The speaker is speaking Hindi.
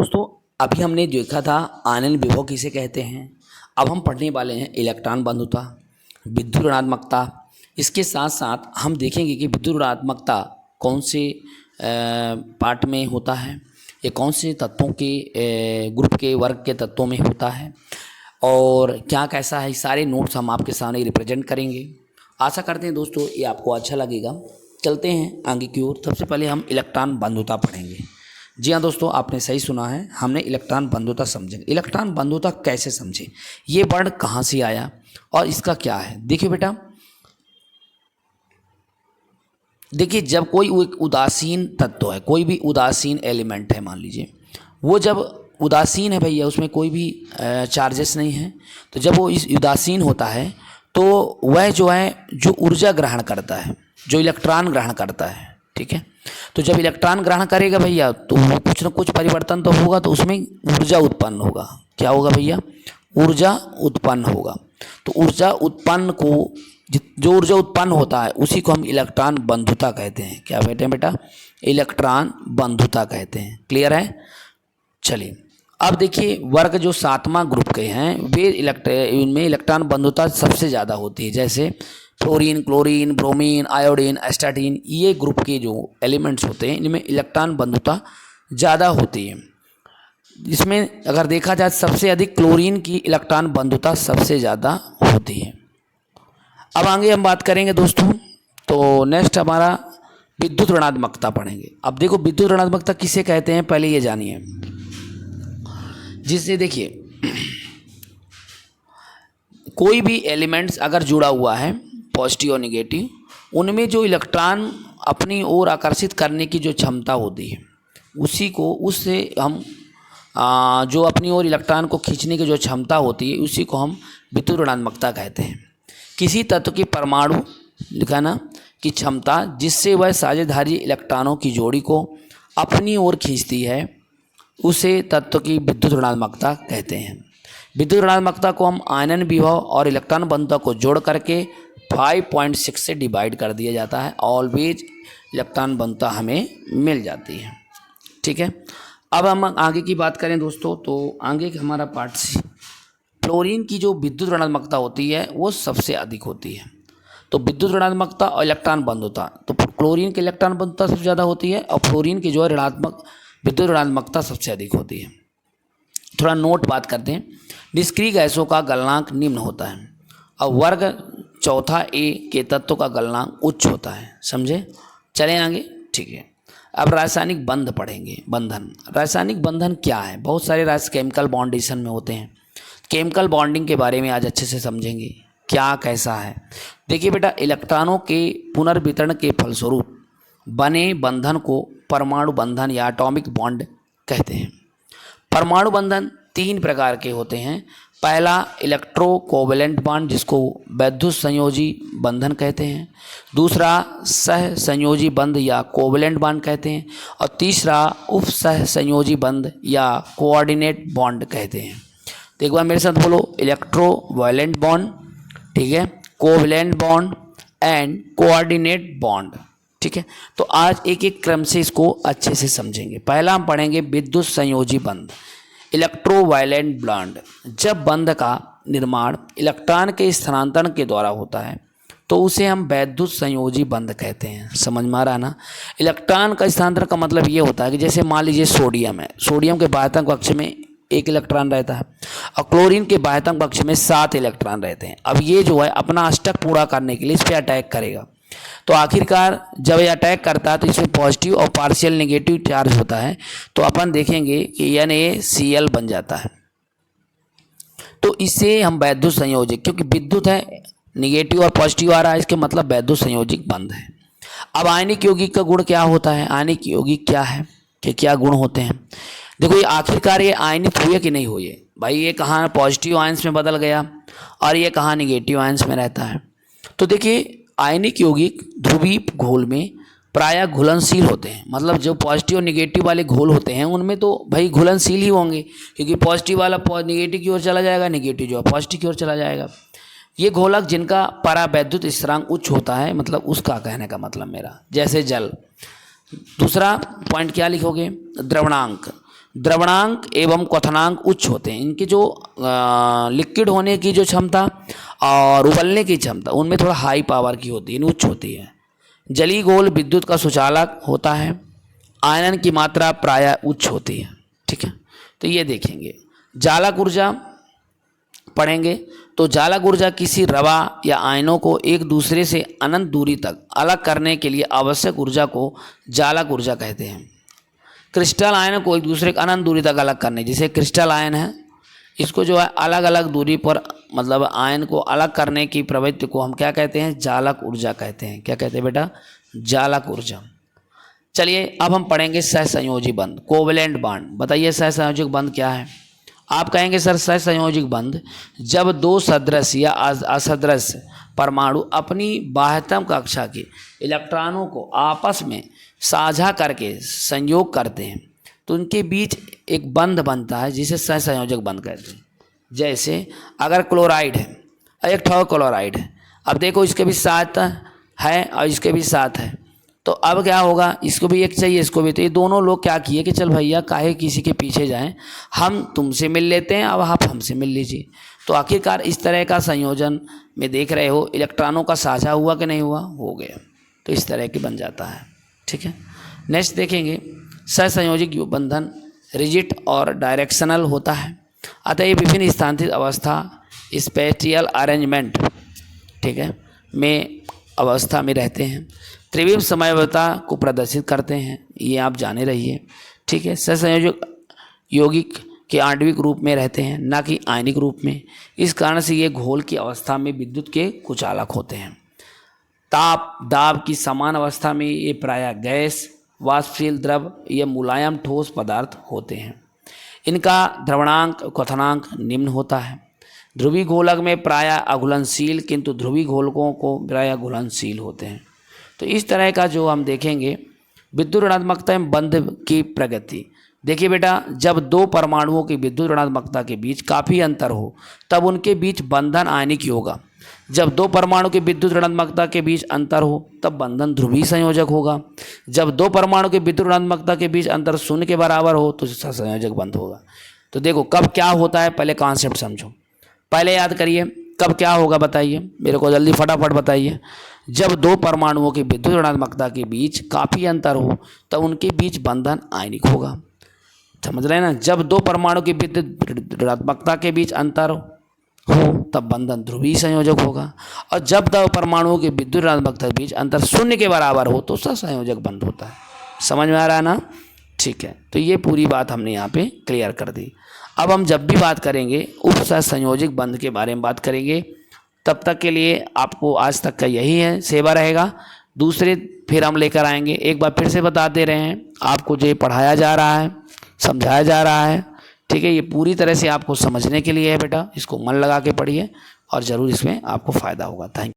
दोस्तों अभी हमने देखा था आनंद विभव किसे कहते हैं। अब हम पढ़ने वाले हैं इलेक्ट्रॉन बंधुता, विद्युत ऋणात्मकता। इसके साथ साथ हम देखेंगे कि विद्युत ऋणात्मकता कौन से पार्ट में होता है, ये कौन से तत्वों के ग्रुप के वर्ग के तत्वों में होता है और क्या कैसा है। सारे नोट्स हम आपके सामने रिप्रेजेंट करेंगे। आशा करते हैं दोस्तों ये आपको अच्छा लगेगा। चलते हैं आगे की ओर। सबसे पहले हम इलेक्ट्रॉन बंधुता पढ़ेंगे। जी हाँ दोस्तों, आपने सही सुना है, हमने इलेक्ट्रॉन बंधुता समझेंगे। इलेक्ट्रॉन बंधुता कैसे समझे, ये वर्ड कहाँ से आया और इसका क्या है। देखिए बेटा, देखिए जब कोई उदासीन तत्व है, कोई भी उदासीन एलिमेंट है, मान लीजिए वो जब उदासीन है भैया, उसमें कोई भी चार्जेस नहीं है, तो जब वो इस उदासीन होता है तो वह जो है जो ऊर्जा ग्रहण करता है, जो इलेक्ट्रॉन ग्रहण करता है, ठीक है। तो जब इलेक्ट्रॉन ग्रहण करेगा भैया तो वो कुछ ना कुछ परिवर्तन तो होगा, तो उसमें ऊर्जा उत्पन्न होगा। क्या होगा भैया? ऊर्जा उत्पन्न होगा। तो ऊर्जा उत्पन्न को, जो ऊर्जा उत्पन्न होता है उसी को हम इलेक्ट्रॉन बंधुता कहते हैं। क्या कहते हैं बेटा? इलेक्ट्रॉन बंधुता कहते हैं। क्लियर है? चलिए अब देखिए, वर्ग जो 7वां ग्रुप के हैं वे इनमें इलेक्ट्रॉन बंधुता सबसे ज़्यादा होती है। जैसे fluorine, chlorine, bromine, iodine, astatine, ये ग्रुप के जो एलिमेंट्स होते हैं इनमें इलेक्ट्रॉन बंधुता ज़्यादा होती है। इसमें अगर देखा जाए सबसे अधिक क्लोरीन की इलेक्ट्रॉन बंधुता सबसे ज़्यादा होती है। अब आगे हम बात करेंगे दोस्तों, तो नेक्स्ट हमारा विद्युत ऋणात्मकता पढ़ेंगे। अब देखो विद्युत ऋणात्मकता किसे कहते हैं पहले ये जानिए। जिससे देखिए कोई भी एलिमेंट्स अगर जुड़ा हुआ है पॉजिटिव और निगेटिव, उनमें जो इलेक्ट्रॉन अपनी ओर आकर्षित करने की जो क्षमता होती है उसी को, उससे हम जो अपनी ओर इलेक्ट्रॉन को खींचने की जो क्षमता होती है उसी को हम विद्युत ऋणात्मकता कहते हैं। किसी तत्व की परमाणु लिखा ना की क्षमता जिससे वह साझेदारी इलेक्ट्रॉनों की जोड़ी को अपनी ओर खींचती है उसे तत्व की विद्युत ऋणात्मकता कहते हैं। विद्युत ऋणात्मकता को हम आयनन विभव और इलेक्ट्रॉन बंधुता को जोड़ करके 5.6 से डिवाइड कर दिया जाता है। ऑलवेज इलेक्ट्रॉन बंधुता हमें मिल जाती है। ठीक है, अब हम आगे की बात करें दोस्तों, तो आगे हमारा पार्ट सी, फ्लोरीन की जो विद्युत ऋणात्मकता होती है वो सबसे अधिक होती है। तो विद्युत ऋणात्मकता और इलेक्ट्रॉन बंधुता, तो क्लोरीन की इलेक्ट्रॉन बंधुता सबसे ज़्यादा होती है और फ्लोरीन की जो है ऋणात्मक विद्युत ऋणात्मकता सबसे अधिक होती है। थोड़ा नोट बात करते हैं। निष्क्रिय गैसों का गलनांक निम्न होता है और वर्ग चौथा ए के तत्व का गलनांक उच्च होता है। समझे? चलें आगे। ठीक है, अब रासायनिक बंध पढ़ेंगे। बंधन, रासायनिक बंधन क्या है? बहुत सारे केमिकल बॉन्डेशन में होते हैं। केमिकल बॉन्डिंग के बारे में आज अच्छे से समझेंगे क्या कैसा है। देखिए बेटा, इलेक्ट्रॉनों के पुनर्वितरण के फलस्वरूप बने बंधन को परमाणु बंधन या एटॉमिक बॉन्ड कहते हैं। परमाणु बंधन 3 प्रकार के होते हैं। पहला इलेक्ट्रो कोवेलेंट बॉन्ड जिसको वैद्युत संयोजी बंधन कहते हैं। दूसरा सह संयोजी बंध या कोवेलेंट बॉन्ड कहते हैं। और तीसरा उप सह संयोजी बंध या कोऑर्डिनेट बॉन्ड कहते हैं। तो एक बार मेरे साथ बोलो, इलेक्ट्रो वायलेंट बॉन्ड, ठीक है, covalent bond and coordinate bond. ठीक है, तो आज एक एक क्रम से इसको अच्छे से समझेंगे। पहला हम पढ़ेंगे विद्युत संयोजी बंध, इलेक्ट्रोवायलेंट बॉन्ड। जब बंध का निर्माण इलेक्ट्रॉन के स्थानांतरण के द्वारा होता है तो उसे हम वैद्युत संयोजी बंध कहते हैं। समझ में आ रहा ना? इलेक्ट्रॉन का स्थानांतरण का मतलब ये होता है कि जैसे मान लीजिए सोडियम है, सोडियम के बाह्यतम कक्ष में 1 इलेक्ट्रॉन रहता है और क्लोरीन के बाह्यतम कक्ष में 7 इलेक्ट्रॉन रहते हैं। अब ये जो है अपना अष्टक पूरा करने के लिए इस पर अटैक करेगा। तो आखिरकार जब ये अटैक करता है तो इसमें पॉजिटिव और पार्शियल नेगेटिव चार्ज होता है, तो अपन देखेंगे कि NaCl बन जाता है। तो इसे हम वैद्युत संयोजिक, क्योंकि विद्युत है, नेगेटिव और पॉजिटिव आ रहा है, इसके मतलब वैद्युत संयोजिक बंध है। अब आयनिक यौगिक का गुण क्या होता है? आयनिक यौगिक क्या है कि क्या गुण होते हैं? देखो, ये आखिरकार ये आयनित हुए कि नहीं हुए भाई, ये कहाँ पॉजिटिव आयंस में बदल गया और ये कहाँ नेगेटिव आयंस में रहता है। तो देखिए, आयनिक यौगिक ध्रुवीय घोल में प्रायः घुलनशील होते हैं। मतलब जो पॉजिटिव और निगेटिव वाले घोल होते हैं उनमें तो भाई घुलनशील ही होंगे, क्योंकि पॉजिटिव वाला निगेटिव की ओर चला जाएगा, निगेटिव जो है पॉजिटिव की ओर चला जाएगा। ये घोलक जिनका परावैद्युत स्थिरांक उच्च होता है, मतलब उसका कहने का मतलब मेरा, जैसे जल। दूसरा पॉइंट क्या लिखोगे? द्रवणांक। द्रवणांक एवं क्वथनांक उच्च होते हैं। इनकी जो लिक्विड होने की जो क्षमता और उबलने की क्षमता उनमें थोड़ा हाई पावर की होती है, उच्च होती है। जलीय घोल विद्युत का सुचालक होता है। आयनन की मात्रा प्रायः उच्च होती है। ठीक है, तो ये देखेंगे। जालक ऊर्जा पढ़ेंगे तो जालक ऊर्जा किसी रवा या आयनों को एक दूसरे से अनंत दूरी तक अलग करने के लिए आवश्यक ऊर्जा को जालक ऊर्जा कहते हैं। क्रिस्टल आयन को एक दूसरे के अनंत दूरी तक अलग करने, जैसे क्रिस्टल आयन है, इसको जो है अलग अलग दूरी पर मतलब आयन को अलग करने की प्रवृत्ति को हम क्या कहते हैं? जालक ऊर्जा कहते हैं। क्या कहते हैं बेटा? जालक ऊर्जा। चलिए अब हम पढ़ेंगे सहसंयोजी बंध, कोवेलेंट बॉन्ड। बताइए सहसंयोजक बंध क्या है? आप कहेंगे सर सहसंयोजक बंध जब दो सदृश या असदृश परमाणु अपनी बाह्यतम कक्षा के इलेक्ट्रॉनों को आपस में साझा करके संयोग करते हैं तो उनके बीच एक बंध बनता है जिसे सहसंयोजक बंध कहते हैं। जैसे अगर क्लोराइड है, एक ठो क्लोराइड है, अब देखो इसके भी साथ है और इसके भी साथ है, तो अब क्या होगा? इसको भी एक चाहिए, इसको भी। तो ये दोनों लोग क्या किए कि चल भैया काहे किसी के पीछे जाएं, हम तुमसे मिल लेते हैं, अब आप हमसे मिल लीजिए। तो आखिरकार इस तरह का संयोजन में देख रहे हो इलेक्ट्रॉनों का साझा हुआ कि नहीं हुआ? हो गया। तो इस तरह के बन जाता है। ठीक है, नेक्स्ट देखेंगे सहसंयोजक बंधन रिजिड और डायरेक्शनल होता है। अतः ये विभिन्न स्थानांतरित अवस्था स्पेटियल अरेंजमेंट, ठीक है, में अवस्था में रहते हैं। त्रिविम समयवता को प्रदर्शित करते हैं, ये आप जाने रहिए। ठीक है, सहसंयोजक यौगिक के आणविक रूप में रहते हैं, ना कि आयनिक रूप में। इस कारण से ये घोल की अवस्था में विद्युत के कुचालक होते हैं। ताप दाब की समान अवस्था में ये प्रायः गैस, वाष्पशील द्रव या मुलायम ठोस पदार्थ होते हैं। इनका द्रवणांक क्वथनांक निम्न होता है। ध्रुवीय घोलक में प्रायः अघुलनशील, किंतु ध्रुवीय घोलकों को प्रायः घुलनशील होते हैं। तो इस तरह का जो हम देखेंगे विद्युत ऋणात्मकता में बंध की प्रगति। देखिए बेटा, जब दो परमाणुओं की विद्युत ऋणात्मकता के बीच काफ़ी अंतर हो तब उनके बीच बंधन आयनिक होगा। जब दो परमाणु की विद्युत ऋणात्मकता के बीच अंतर हो तब बंधन ध्रुवीय संयोजक होगा। जब दो परमाणु की विद्युत ऋणात्मकता के बीच अंतर शून्य के बराबर हो तो सहसंयोजक बंध होगा। तो देखो कब क्या होता है, पहले कॉन्सेप्ट समझो, पहले याद करिए कब क्या होगा, बताइए मेरे को जल्दी फटाफट बताइए। जब दो परमाणुओं की विद्युत ऋणात्मकता के बीच काफ़ी अंतर हो तब उनके बीच बंधन आयनिक होगा। समझ रहे हैं ना? जब दो परमाणु की विद्युत ऋणात्मकता के बीच अंतर हो तब बंधन ध्रुवीय संयोजक होगा। और जब दो परमाणुओं की विद्युत ऋणात्मकता के बीच अंतर शून्य के बराबर हो तो सहसंयोजक बंध होता है। समझ में आ रहा है ना? ठीक है, तो ये पूरी बात हमने यहाँ पे क्लियर कर दी। अब हम जब भी बात करेंगे उप सहसंयोजक बंध के बारे में बात करेंगे। तब तक के लिए आपको आज तक का यही है सेवा रहेगा। दूसरे फिर हम लेकर आएंगे। एक बार फिर से बता दे रहे हैं आपको, जो ये पढ़ाया जा रहा है, समझाया जा रहा है, ठीक है, ये पूरी तरह से आपको समझने के लिए है बेटा। इसको मन लगा के पढ़िए और ज़रूर इसमें आपको फ़ायदा होगा। Thank you.